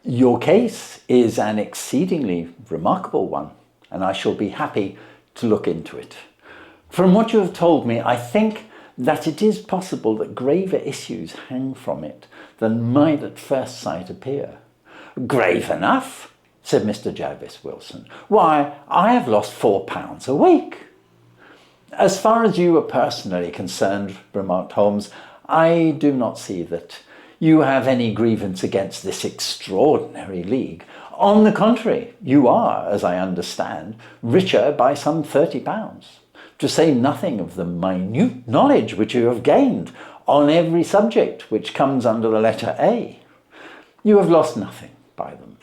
Your case is an exceedingly remarkable one, and I shall be happy to look into it. From what you have told me, I think that it is possible that graver issues hang from it than might at first sight appear. Grave enough, said Mr. Jervis Wilson. Why, I have lost £4 a week. As far as you are personally concerned, remarked Holmes, I do not see that you have any grievance against this extraordinary league. On the contrary, you are, as I understand, richer by some £30, to say nothing of the minute knowledge which you have gained on every subject which comes under the letter A. You have lost nothing by them.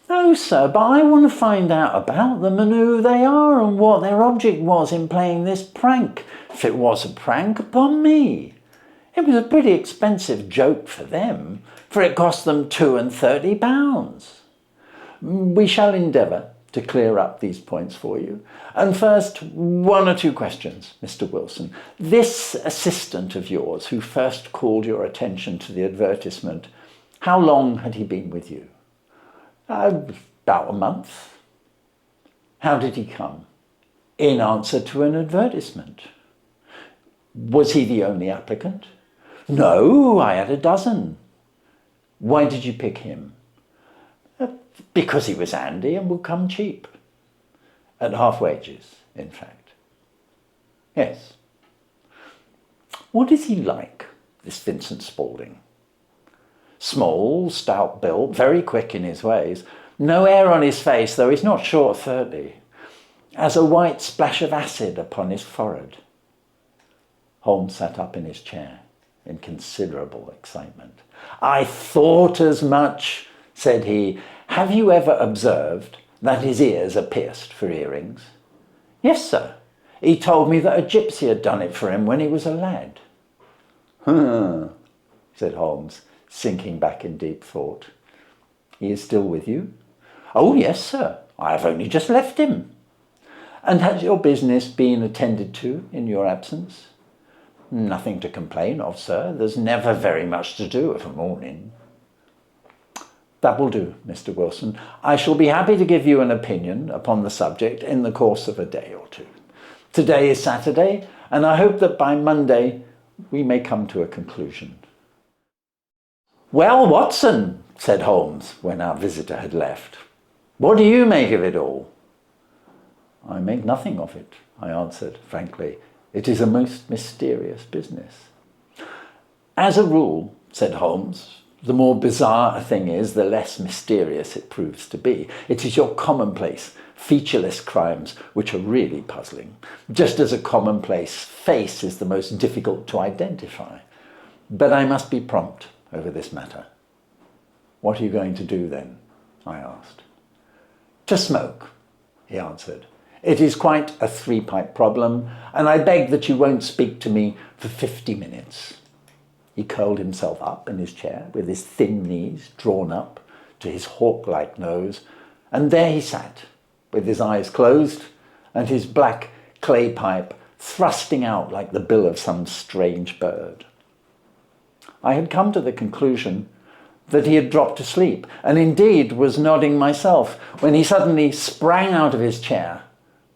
No, sir, but I want to find out about them and who they are and what their object was in playing this prank, if it was a prank, upon me. It was a pretty expensive joke for them, for it cost them £32. We shall endeavour to clear up these points for you. And first, one or two questions, Mr. Wilson. This assistant of yours who first called your attention to the advertisement, how long had he been with you? About a month. How did he come? In answer to an advertisement. Was he the only applicant? No, I had a dozen. Why did you pick him? Because he was handy and would come cheap. At half wages, in fact. Yes. What is he like, this Vincent Spaulding? Small, stout built, very quick in his ways. No hair on his face, though he's not short 30. Has a white splash of acid upon his forehead. Holmes sat up in his chair in considerable excitement. I thought as much, said he. Have you ever observed that his ears are pierced for earrings? Yes, sir. He told me that a gypsy had done it for him when he was a lad. Said Holmes, sinking back in deep thought. He is still with you? Oh, yes, sir. I have only just left him. And has your business been attended to in your absence? Nothing to complain of, sir. There's never very much to do of a morning. That will do, Mr. Wilson. I shall be happy to give you an opinion upon the subject in the course of a day or two. Today is Saturday, and I hope that by Monday we may come to a conclusion. Well, Watson, said Holmes, when our visitor had left, what do you make of it all? I make nothing of it, I answered frankly. It is a most mysterious business. As a rule, said Holmes, the more bizarre a thing is, the less mysterious it proves to be. It is your commonplace, featureless crimes which are really puzzling, just as a commonplace face is the most difficult to identify. But I must be prompt over this matter. What are you going to do then? I asked. To smoke, he answered. It is quite a three-pipe problem, and I beg that you won't speak to me for 50 minutes. He curled himself up in his chair with his thin knees drawn up to his hawk-like nose, and there he sat, with his eyes closed and his black clay pipe thrusting out like the bill of some strange bird. I had come to the conclusion that he had dropped asleep, and indeed was nodding myself, when he suddenly sprang out of his chair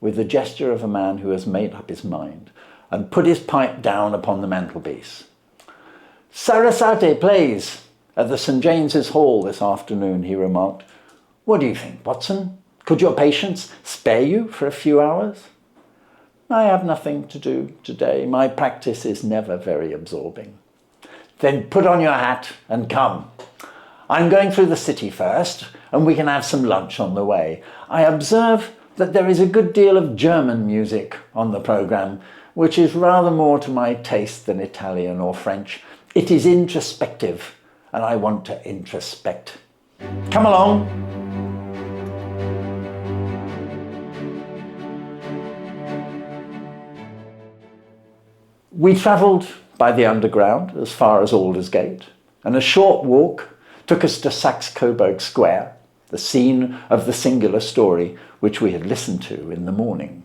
with the gesture of a man who has made up his mind, and put his pipe down upon the mantelpiece. Sarasate plays at the St. James's Hall this afternoon, he remarked. What do you think, Watson? Could your patients spare you for a few hours? I have nothing to do today. My practice is never very absorbing. Then put on your hat and come. I'm going through the city first, and we can have some lunch on the way. I observe that there is a good deal of German music on the programme, which is rather more to my taste than Italian or French. It is introspective, and I want to introspect. Come along. We travelled by the underground as far as Aldersgate, and a short walk took us to Saxe-Coburg Square, the scene of the singular story which we had listened to in the morning.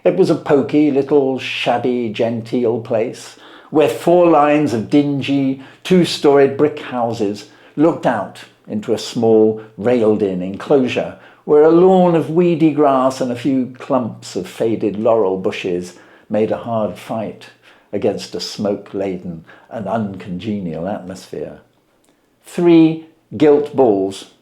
It was a poky, little, shabby, genteel place, where 4 lines of dingy, 2-storied brick houses looked out into a small railed-in enclosure where a lawn of weedy grass and a few clumps of faded laurel bushes made a hard fight against a smoke-laden and uncongenial atmosphere. 3 gilt balls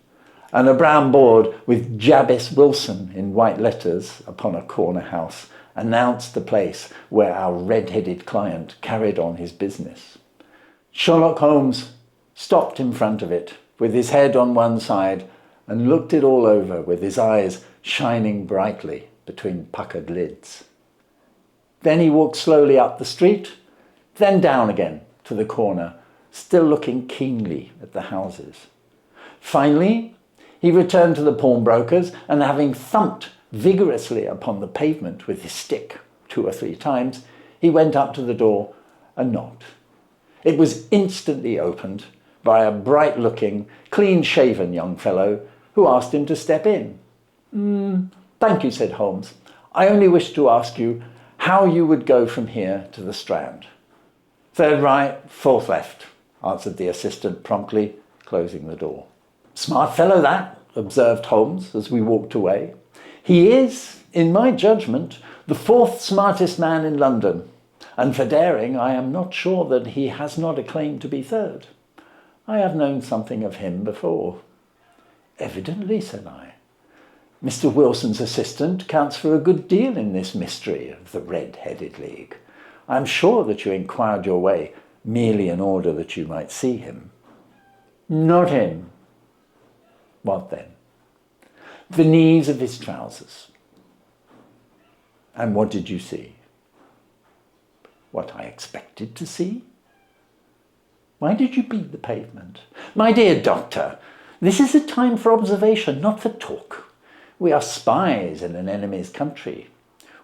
and a brown board with Jabez Wilson in white letters upon a corner house announced the place where our red-headed client carried on his business. Sherlock Holmes stopped in front of it with his head on one side and looked it all over with his eyes shining brightly between puckered lids. Then he walked slowly up the street, then down again to the corner, still looking keenly at the houses. Finally, he returned to the pawnbroker's and, having thumped vigorously upon the pavement with his stick 2 or 3 times, he went up to the door and knocked. It was instantly opened by a bright-looking, clean-shaven young fellow who asked him to step in. Thank you, said Holmes. I only wish to ask you how you would go from here to the Strand. 3rd right, 4th left, answered the assistant promptly, closing the door. Smart fellow that, observed Holmes as we walked away. He is, in my judgment, the 4th smartest man in London, and for daring I am not sure that he has not a claim to be 3rd. I have known something of him before. Evidently, said I. Mr. Wilson's assistant counts for a good deal in this mystery of the Red-Headed League. I am sure that you inquired your way merely in order that you might see him. Not him. What then? The knees of his trousers. And what did you see? What I expected to see? Why did you beat the pavement? My dear doctor, this is a time for observation, not for talk. We are spies in an enemy's country.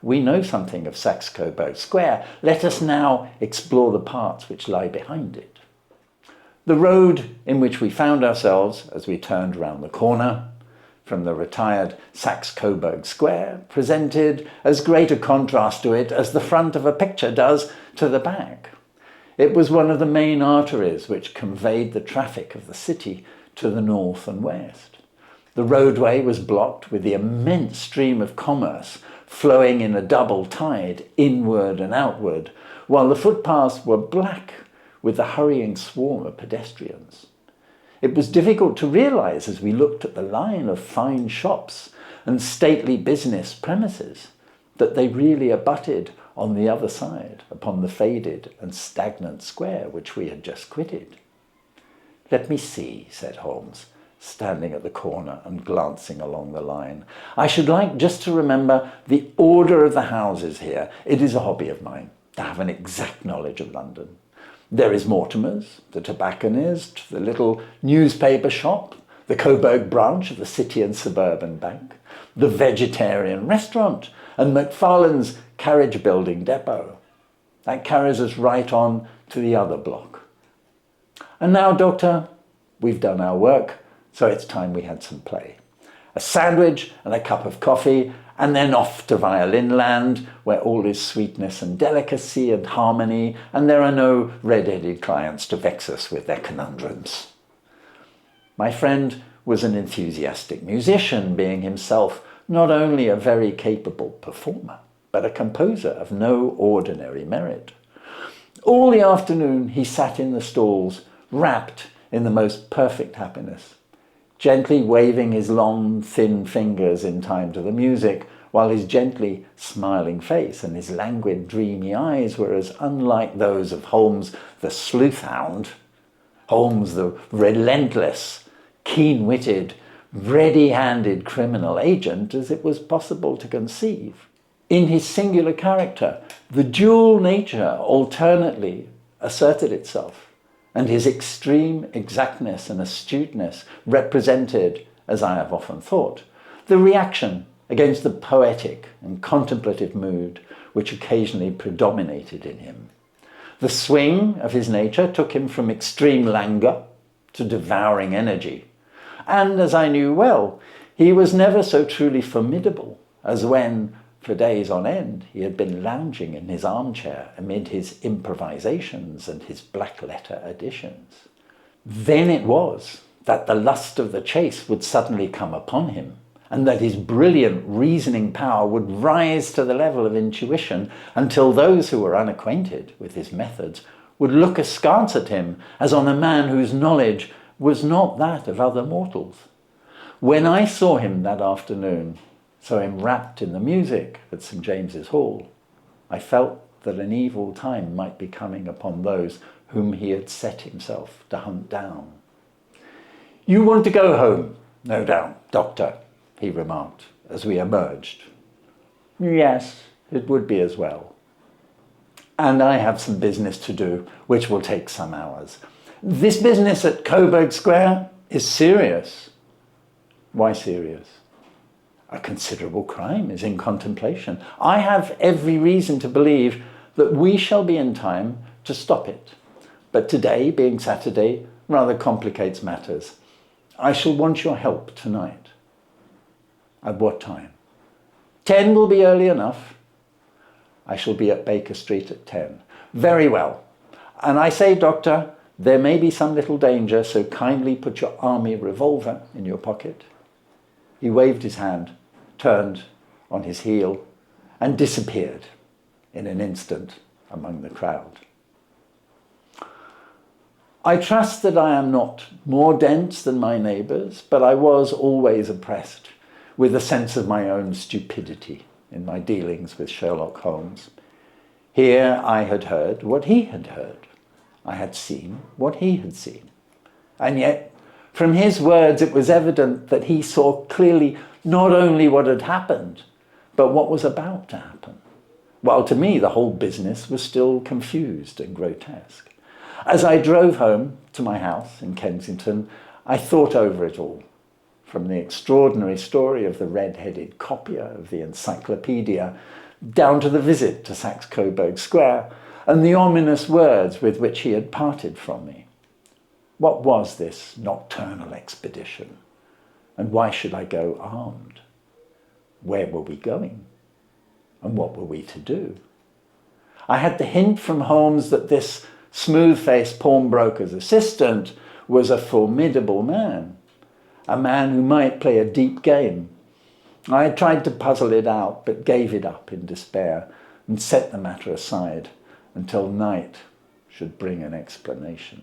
We know something of Saxe-Coburg Square. Let us now explore the parts which lie behind it. The road in which we found ourselves as we turned round the corner from the retired Saxe-Coburg Square presented as great a contrast to it as the front of a picture does to the back. It was one of the main arteries which conveyed the traffic of the city to the north and west. The roadway was blocked with the immense stream of commerce flowing in a double tide inward and outward, while the footpaths were black with the hurrying swarm of pedestrians. It was difficult to realise as we looked at the line of fine shops and stately business premises that they really abutted on the other side upon the faded and stagnant square which we had just quitted. Let me see, said Holmes, standing at the corner and glancing along the line. I should like just to remember the order of the houses here. It is a hobby of mine to have an exact knowledge of London. There is Mortimer's, the tobacconist, the little newspaper shop, the Coburg branch of the City and Suburban Bank, the vegetarian restaurant, and Macfarlane's carriage building depot. That carries us right on to the other block. And now, Doctor, we've done our work, so it's time we had some play. A sandwich and a cup of coffee, and then off to Violin Land, where all is sweetness and delicacy and harmony, and there are no red-headed clients to vex us with their conundrums. My friend was an enthusiastic musician, being himself not only a very capable performer, but a composer of no ordinary merit. All the afternoon he sat in the stalls, wrapped in the most perfect happiness, gently waving his long, thin fingers in time to the music, while his gently smiling face and his languid, dreamy eyes were as unlike those of Holmes the sleuth-hound, Holmes the relentless, keen-witted, ready-handed criminal agent as it was possible to conceive. In his singular character, the dual nature alternately asserted itself, and his extreme exactness and astuteness represented, as I have often thought, the reaction against the poetic and contemplative mood which occasionally predominated in him. The swing of his nature took him from extreme languor to devouring energy, and, as I knew well, he was never so truly formidable as when, for days on end, he had been lounging in his armchair amid his improvisations and his black-letter additions. Then it was that the lust of the chase would suddenly come upon him, and that his brilliant reasoning power would rise to the level of intuition until those who were unacquainted with his methods would look askance at him as on a man whose knowledge was not that of other mortals. When I saw him that afternoon, saw him wrapped in the music at St. James's Hall, I felt that an evil time might be coming upon those whom he had set himself to hunt down. "You want to go home, no doubt, Doctor," he remarked as we emerged. "Yes, it would be as well. And I have some business to do, which will take some hours. This business at Coburg Square is serious." "Why serious?" "A considerable crime is in contemplation. I have every reason to believe that we shall be in time to stop it. But today, being Saturday, rather complicates matters. I shall want your help tonight." "At what time?" 10 will be early enough." "I shall be at Baker Street at 10. "Very well. And I say, Doctor, there may be some little danger, so kindly put your army revolver in your pocket." He waved his hand, turned on his heel, and disappeared in an instant among the crowd. I trust that I am not more dense than my neighbours, but I was always oppressed with a sense of my own stupidity in my dealings with Sherlock Holmes. Here I had heard what he had heard. I had seen what he had seen. And yet, from his words, it was evident that he saw clearly not only what had happened, but what was about to happen. While to me, the whole business was still confused and grotesque. As I drove home to my house in Kensington, I thought over it all, from the extraordinary story of the red-headed copier of the encyclopedia, down to the visit to Saxe-Coburg Square, and the ominous words with which he had parted from me. What was this nocturnal expedition? And why should I go armed? Where were we going? And what were we to do? I had the hint from Holmes that this smooth-faced pawnbroker's assistant was a formidable man, a man who might play a deep game. I had tried to puzzle it out, but gave it up in despair and set the matter aside until night should bring an explanation.